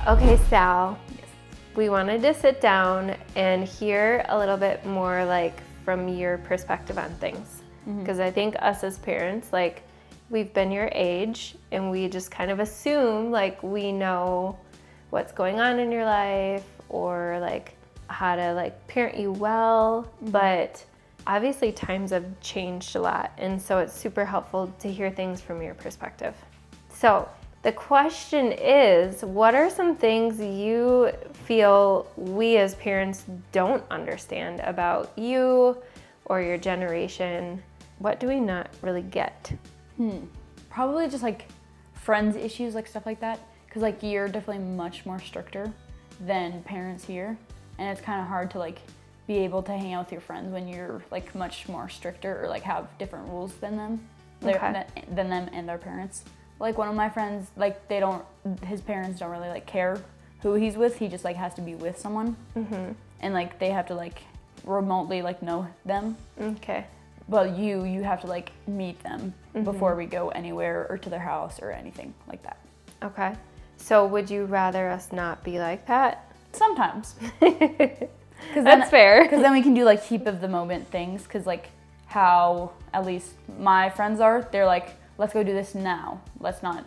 Okay, Sal, Yes. we wanted to sit down and hear a little bit more like from your perspective on things. Because I think us as parents, like we've been your age and we just kind of assume like we know what's going on in your life or like how to like parent you well, but obviously times have changed a lot, and so it's super helpful to hear things from your perspective. So the question is, what are some things you feel we as parents don't understand about you or your generation? What do we not really get? Probably just like friends issues, like stuff like that. Because like you're definitely much more stricter than parents here. And it's kind of hard to like be able to hang out with your friends when you're like much more stricter or like have different rules than them, than them and their parents. Like one of my friends, like his parents don't really like care who he's with. He just like has to be with someone. And like they have to like remotely like know them. Okay. But you have to like meet them before we go anywhere or to their house or anything like that. Okay. So would you rather us not be like that? Sometimes. That's fair. Because then we can do like heap of the moment things. Because like how at least my friends are, they're like, let's go do this now. Let's not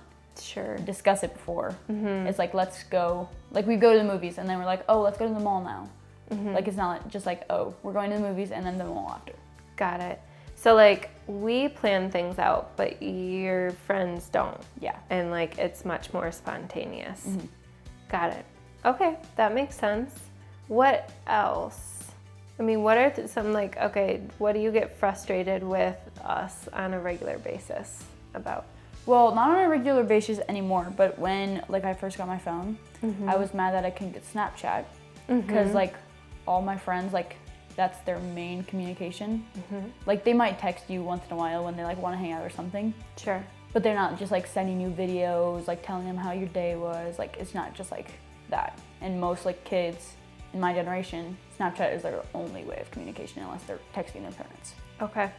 discuss it before. It's like, let's go. Like we go to the movies and then we're like, oh, let's go to the mall now. Like it's not just like, oh, we're going to the movies and then the mall after. Got it. So like we plan things out, but your friends don't. Yeah. And like it's much more spontaneous. Got it. Okay, that makes sense. What else? I mean, what are some like, okay, what do you get frustrated with us on a regular basis about? Well, not on a regular basis anymore, but when like I first got my phone, I was mad that I couldn't get Snapchat because like all my friends, like that's their main communication. Like they might text you once in a while when they like want to hang out or something. Sure. But they're not just like sending you videos, like telling them how your day was. Like it's not just like that. And most like kids in my generation, Snapchat is their only way of communication unless they're texting their parents. Okay.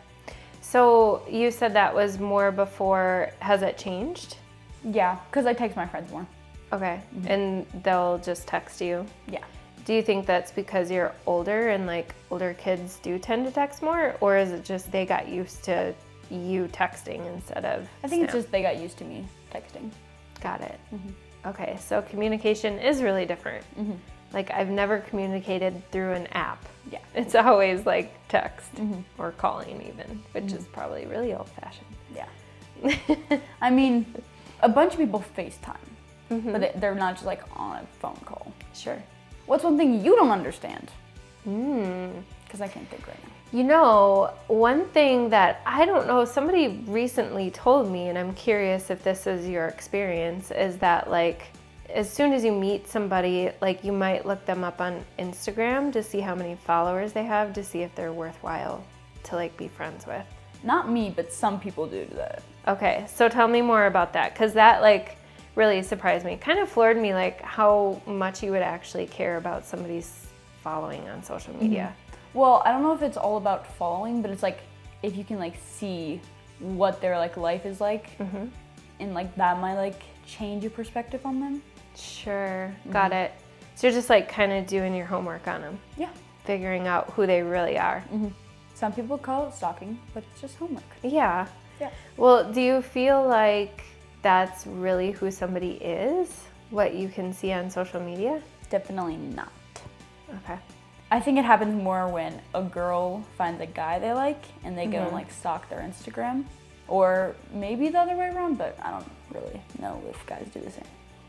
So you said that was more before. Has it changed? Yeah, because I text my friends more. Okay. And they'll just text you? Yeah. Do you think that's because you're older and like older kids do tend to text more, or is it just they got used to you texting instead of I think it's Snap? just they got used to me texting. Got it. Okay, so communication is really different. Like I've never communicated through an app. Yeah. It's always like text or calling even, which is probably really old-fashioned. Yeah. I mean, a bunch of people FaceTime, but they're not just like on a phone call. Sure. What's one thing you don't understand? Because I can't think right now. You know, one thing that I don't know, somebody recently told me, and I'm curious if this is your experience, is that like as soon as you meet somebody, like you might look them up on Instagram to see how many followers they have to see if they're worthwhile to like be friends with. Not me, but some people do that. Okay, so tell me more about that, because that like really surprised me. Kind of floored me, like how much you would actually care about somebody's following on social media. Well, I don't know if it's all about following, but it's like if you can like see what their like life is like, and like that might like change your perspective on them. Sure, got it. So you're just like kind of doing your homework on them. Yeah. Figuring out who they really are. Some people call it stalking, but it's just homework. Yeah. Yeah. Well, do you feel like that's really who somebody is? What you can see on social media? Definitely not. Okay. I think it happens more when a girl finds a guy they like and they go and like stalk their Instagram. Or maybe the other way around, but I don't really know if guys do the same.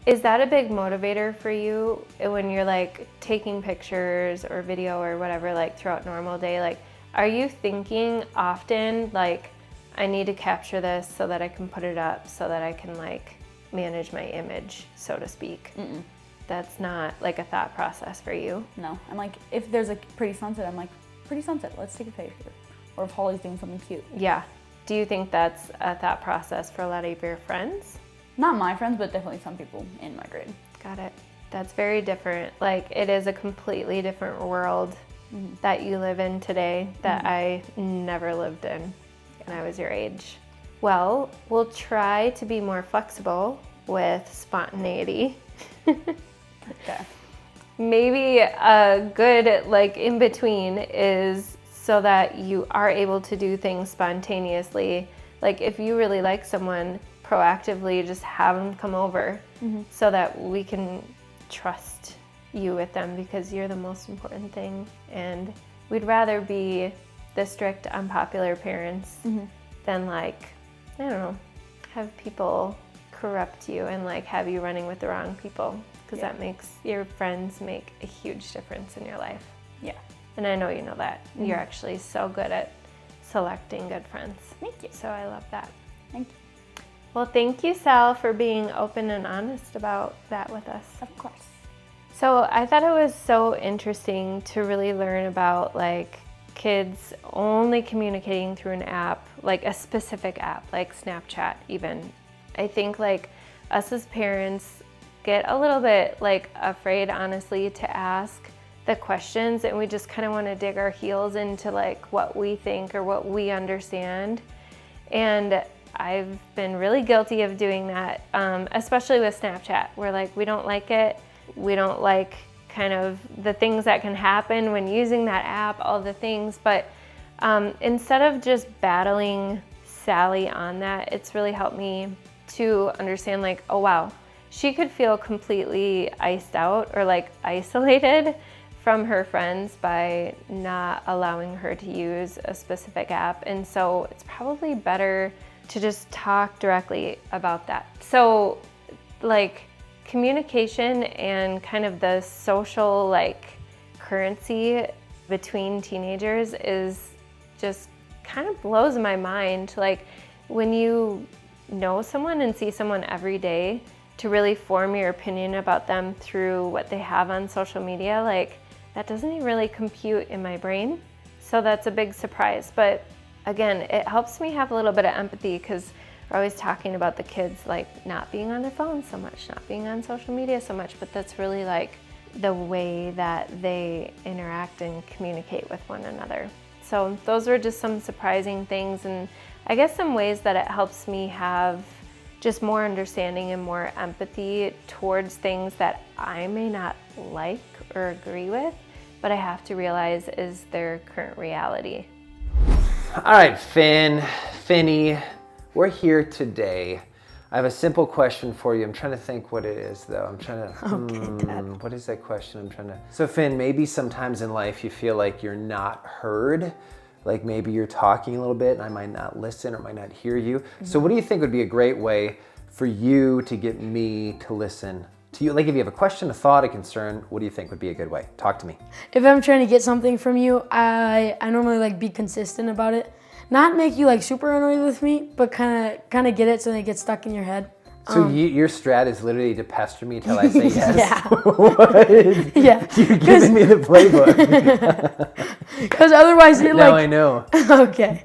Is that a big motivator for you when you're like taking pictures or video or whatever, like throughout normal day? Like, are you thinking often like, I need to capture this so that I can put it up so that I can like manage my image, so to speak? That's not like a thought process for you? No, I'm like, if there's a pretty sunset, I'm like, pretty sunset, let's take a picture. Or if Holly's doing something cute. Yeah. Do you think that's a thought process for a lot of your friends? Not my friends, but definitely some people in my grade. Got it. That's very different. Like it is a completely different world that you live in today that I never lived in when I was your age. Well, we'll try to be more flexible with spontaneity Okay. Maybe a good like in between is so that you are able to do things spontaneously. Like if you really like someone, proactively just have them come over so that we can trust you with them, because you're the most important thing. And we'd rather be the strict, unpopular parents than like, I don't know, have people corrupt you and like have you running with the wrong people, because that makes your friends make a huge difference in your life. Yeah. And I know you know that. You're actually so good at selecting good friends. Thank you. So I love that. Thank you. Well, thank you, Sal, for being open and honest about that with us. Of course. So I thought it was so interesting to really learn about like kids only communicating through an app, like a specific app, like Snapchat even. I think like us as parents get a little bit like afraid, honestly, to ask the questions, and we just kind of want to dig our heels into like what we think or what we understand. And I've been really guilty of doing that, especially with Snapchat, where like we don't like it. We don't like kind of the things that can happen when using that app, all the things. But instead of just battling Sally on that, it's really helped me to understand like, oh wow, she could feel completely iced out or like isolated from her friends by not allowing her to use a specific app. And so it's probably better to just talk directly about that. So like communication and kind of the social like currency between teenagers is just kind of blows my mind. Like when you know someone and see someone every day, to really form your opinion about them through what they have on social media, like that doesn't really compute in my brain. So that's a big surprise. But again, it helps me have a little bit of empathy, because we're always talking about the kids like not being on their phones so much, not being on social media so much, but that's really like the way that they interact and communicate with one another. So those were just some surprising things, and I guess some ways that it helps me have just more understanding and more empathy towards things that I may not like or agree with, but I have to realize is their current reality. All right, Finny, we're here today. I have a simple question for you. I'm trying to think what it is, though. I'm trying to, what is that question? So Finn, maybe sometimes in life you feel like you're not heard. Like maybe you're talking a little bit and I might not listen or might not hear you. So what do you think would be a great way for you to get me to listen to you? Like if you have a question, a thought, a concern, what do you think would be a good way? Talk to me. If I'm trying to get something from you, I normally like be consistent about it. Not make you like super annoyed with me, but kind of get it so they get stuck in your head. So your strat is literally to pester me till I say yes? Yeah. What? Yeah. You're giving me the playbook. Because otherwise you're Now like... I know. Okay.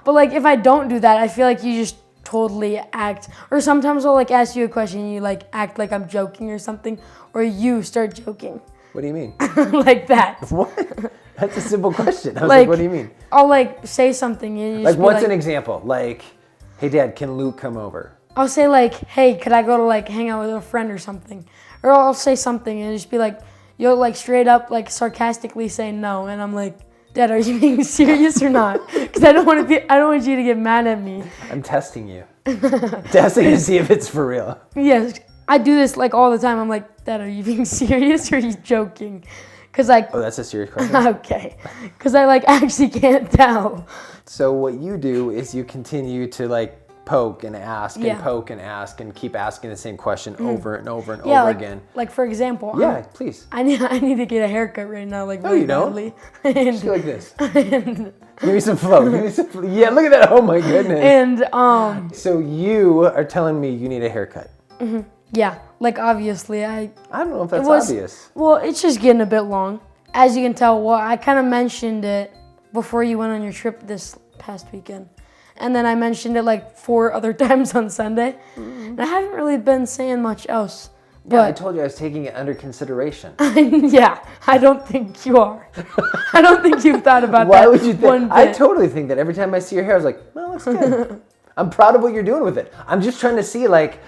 But like if I don't do that, I feel like you just totally act. Or sometimes I'll like ask you a question and you like act like I'm joking or something. Or you start joking. What do you mean? Like that. What? That's a simple question. I was like, what do you mean? I'll like say something and you Like just be what's an example? Like, hey Dad, can Luke come over? I'll say like, hey, could I go to like hang out with a friend or something? Or I'll say something and just be like, you'll like straight up like sarcastically say no, and I'm like, Dad, are you being serious or not? Because I don't want you to get mad at me. I'm testing you. Testing to see if it's for real. Yes, I do this like all the time. I'm like, Dad, are you being serious or are you joking? Because like, Oh, that's a serious question? okay, because I like actually can't tell. So what you do is you continue to like poke and ask and Yeah. poke and ask and keep asking the same question over and over and Yeah, over like, again. like for example, Yeah, please. I need to get a haircut right now, like No, really you don't. badly. Just go like this. Give me some flow. Yeah, look at that. Oh my goodness. And So you are telling me you need a haircut. yeah, like obviously I don't know if that's was- obvious. Well, it's just getting a bit long. As you can tell, well, I kind of mentioned it before you went on your trip this past weekend. And then I mentioned it like 4 other times on Sunday. And I haven't really been saying much else. Yeah, I But told you I was taking it under consideration. yeah, I don't think you are. I don't think you've thought about Why that would you one think? bit. I totally think that every time I see your hair, I was like, well, looks good. I'm proud of what you're doing with it. I'm just trying to see like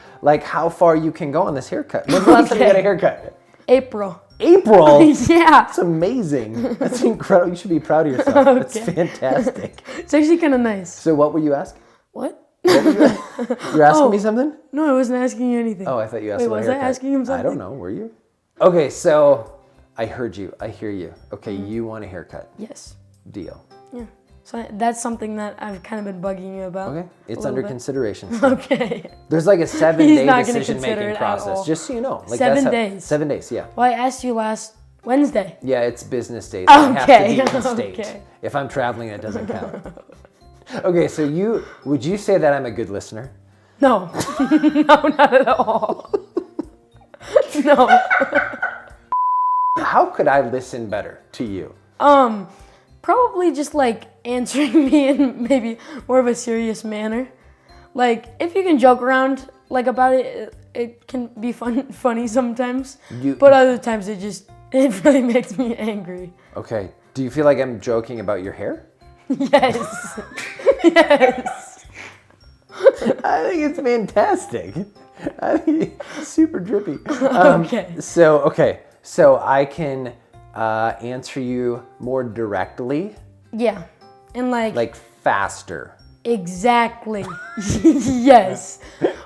how far you can go on this haircut. When's the last time you got a haircut? April. April? Yeah. That's amazing. That's incredible. You should be proud of yourself. That's fantastic. It's actually kind of nice. So what were you asking? What? You're asking me something? No, I wasn't asking you anything. Oh, I thought you asked Wait, about was haircut. I asking him something? I don't know. Were you? Okay, so I heard you. I hear you. Okay, you want a haircut. Yes. Deal. Yeah. So that's something that I've kind of been bugging you about. Okay, it's under consideration. Okay. There's like a 7-day He's not gonna decision consider making it at process. all. Just so you know. Like 7 days. 7 days, yeah. Well, I asked you last Wednesday. Yeah, it's business days. I have to be in state. Okay. If I'm traveling, it doesn't count. Okay, so would you say that I'm a good listener? No. No, not at all. No. How could I listen better to you? Probably just like answering me in maybe more of a serious manner. Like if you can joke around like about it, it can be funny sometimes. But other times it really makes me angry. Okay. Do you feel like I'm joking about your hair? Yes. Yes. I think it's fantastic. I think it's super drippy. Okay. So I can answer you more directly, Yeah. And like faster. exactly. Yes.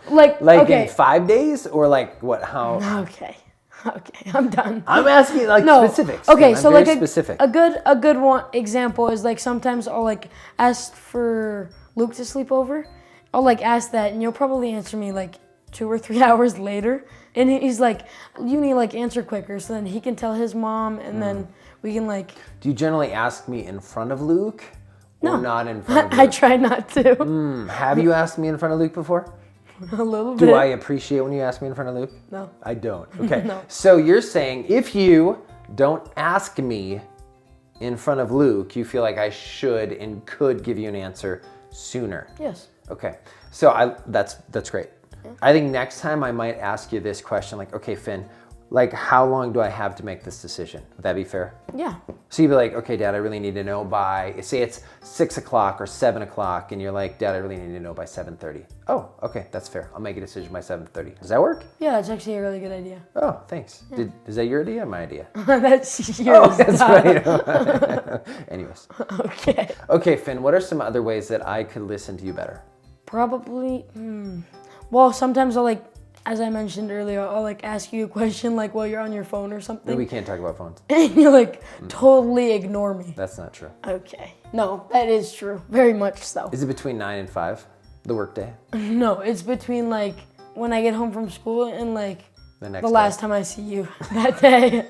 Like okay. In 5 days or like what? How? Okay. Okay, I'm done. I'm asking like specifics. Okay, I'm so very like specific. a good one example is like sometimes I'll like ask for Luke to sleep over. I'll like ask that and you'll probably answer me like 2 or 3 hours later. And he's like, you need like answer quicker so then he can tell his mom and then we can like. Do you generally ask me in front of Luke or No. not in front of Luke? I try not to. Have you asked me in front of Luke before? A little bit. Do I appreciate when you ask me in front of Luke? No. I don't. Okay. No. So you're saying if you don't ask me in front of Luke, you feel like I should and could give you an answer sooner. Yes. Okay. So that's great. I think next time I might ask you this question, like, okay, Finn, like how long do I have to make this decision? Would that be fair? Yeah. So you'd be like, okay, Dad, I really need to know by, say it's 6 o'clock or 7 o'clock, and you're like, Dad, I really need to know by 7:30. Oh, okay, that's fair. I'll make a decision by 7:30. Does that work? Yeah, that's actually a really good idea. Oh, thanks. Is that your idea or my idea? That's yours. Oh, that's right. Anyways. Okay. Okay, Finn, what are some other ways that I could listen to you better? Probably, well, sometimes I'll like, as I mentioned earlier, I'll like ask you a question like while you're on your phone or something. We can't talk about phones. And you like totally ignore me. That's not true. Okay. No, that is true. Very much so. Is it between 9 and 5, the workday? No, it's between like when I get home from school and like The next the day? last time I see you that day.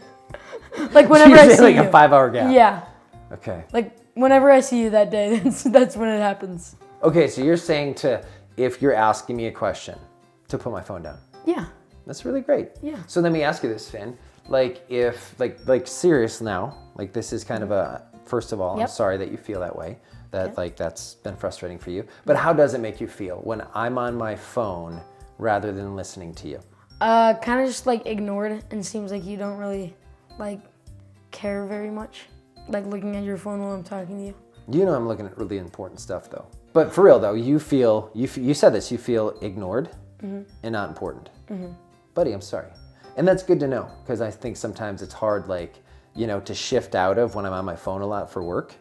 Like whenever I see like you. a 5-hour gap. Yeah. Okay. Like whenever I see you that day, that's when it happens. Okay, so you're saying if you're asking me a question, to put my phone down. Yeah. That's really great. Yeah. So let me ask you this, Finn. Like if, like serious now, like this is kind of a, first of all, I'm Yep. sorry that you feel that way. That like that's been frustrating for you. But how does it make you feel when I'm on my phone rather than listening to you? Kind of just like ignored and seems like you don't really like care very much. Like looking at your phone while I'm talking to you. You know I'm looking at really important stuff though. But for real though, you said this, you feel ignored and not important. Buddy, I'm sorry. And that's good to know because I think sometimes it's hard like, to shift out of when I'm on my phone a lot for work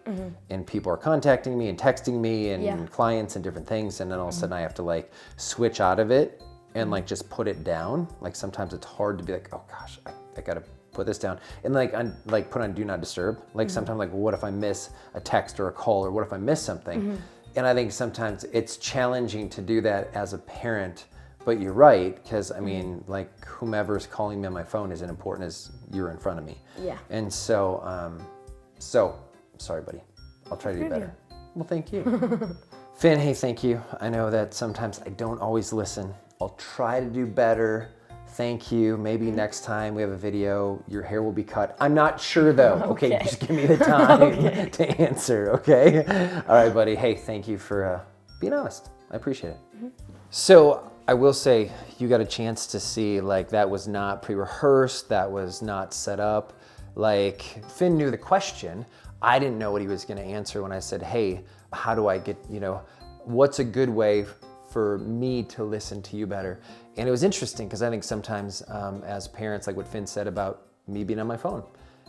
and people are contacting me and texting me and clients and different things. And then all of a sudden I have to like switch out of it and like just put it down. Like sometimes it's hard to be like, oh gosh, I gotta put this down and like put on do not disturb. Like sometimes like, well, what if I miss a text or a call or what if I miss something? And I think sometimes it's challenging to do that as a parent, but you're right. Cause I mean, like whomever's calling me on my phone isn't important as you're in front of me. Yeah. And so, sorry, buddy. I'll try to do better. Well, thank you. Finn, hey, thank you. I know that sometimes I don't always listen. I'll try to do better. Thank you. Maybe next time we have a video, your hair will be cut. I'm not sure though. Okay, just give me the time to answer, okay? All right, buddy. Hey, thank you for being honest. I appreciate it. So I will say you got a chance to see like that was not pre-rehearsed. That was not set up. Like Finn knew the question. I didn't know what he was going to answer when I said, hey, how do I get, what's a good way for me to listen to you better? And it was interesting because I think sometimes as parents, like what Finn said about me being on my phone,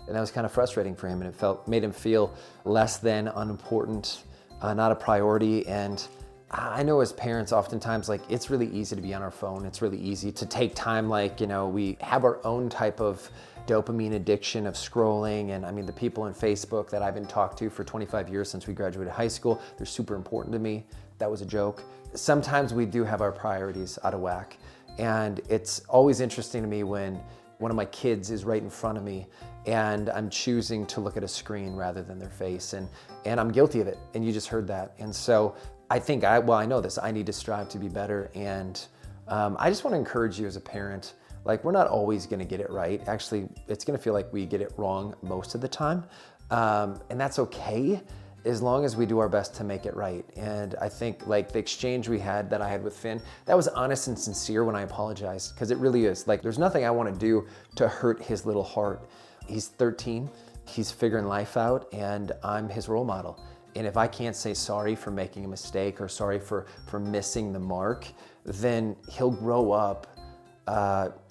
and that was kind of frustrating for him, and it made him feel less than unimportant, not a priority. And I know as parents, oftentimes, like, it's really easy to be on our phone. It's really easy to take time, like, you know, we have our own type of dopamine addiction of scrolling. And I mean, the people on Facebook that I've been talked to for 25 years since we graduated high school, they're super important to me. That was a joke. Sometimes we do have our priorities out of whack. And it's always interesting to me when one of my kids is right in front of me and I'm choosing to look at a screen rather than their face. And I'm guilty of it. And you just heard that. And so I think I know this, I need to strive to be better. And I just want to encourage you as a parent, like, we're not always going to get it right. Actually, it's going to feel like we get it wrong most of the time. And that's okay, as long as we do our best to make it right. And I think, like, the exchange that I had with Finn, that was honest and sincere when I apologized, because it really is. Like, there's nothing I want to do to hurt his little heart. He's 13, he's figuring life out, and I'm his role model. And if I can't say sorry for making a mistake or sorry for missing the mark, then he'll grow up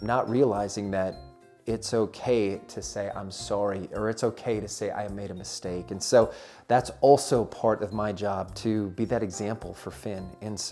not realizing that it's okay to say I'm sorry, or it's okay to say I made a mistake. And so that's also part of my job, to be that example for Finn. And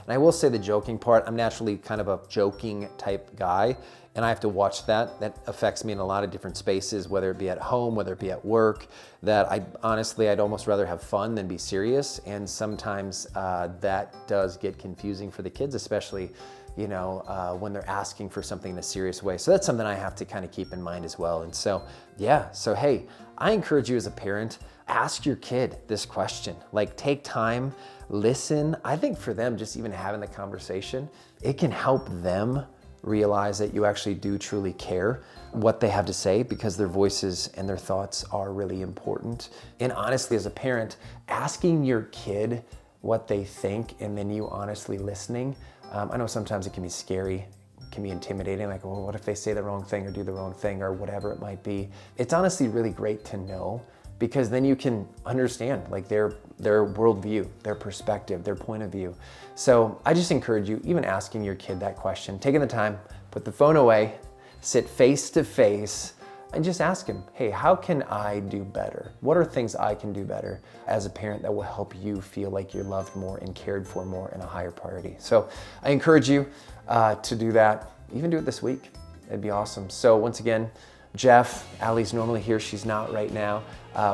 I will say the joking part, I'm naturally kind of a joking type guy, and I have to watch that. That affects me in a lot of different spaces, whether it be at home, whether it be at work, that I'd almost rather have fun than be serious. And sometimes that does get confusing for the kids, especially when they're asking for something in a serious way. So that's something I have to kind of keep in mind as well. And so hey, I encourage you as a parent, ask your kid this question. Like, take time, listen. I think for them, just even having the conversation, it can help them realize that you actually do truly care what they have to say, because their voices and their thoughts are really important. And honestly, as a parent, asking your kid what they think and then you honestly listening, I know sometimes it can be scary, it can be intimidating, like, well, what if they say the wrong thing or do the wrong thing or whatever it might be. It's honestly really great to know, because then you can understand, like, their worldview, their perspective, their point of view. So I just encourage you, even asking your kid that question, taking the time, put the phone away, sit face to face, and just ask him, hey, how can I do better? What are things I can do better as a parent that will help you feel like you're loved more and cared for more and a higher priority? So I encourage you to do that. Even do it this week. It'd be awesome. So once again, Jeff, Allie's normally here. She's not right now.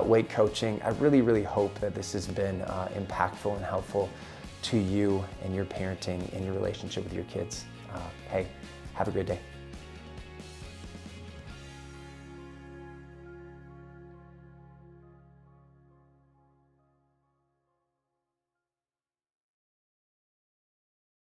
Weight coaching. I really, really hope that this has been impactful and helpful to you and your parenting and your relationship with your kids. Hey, have a great day.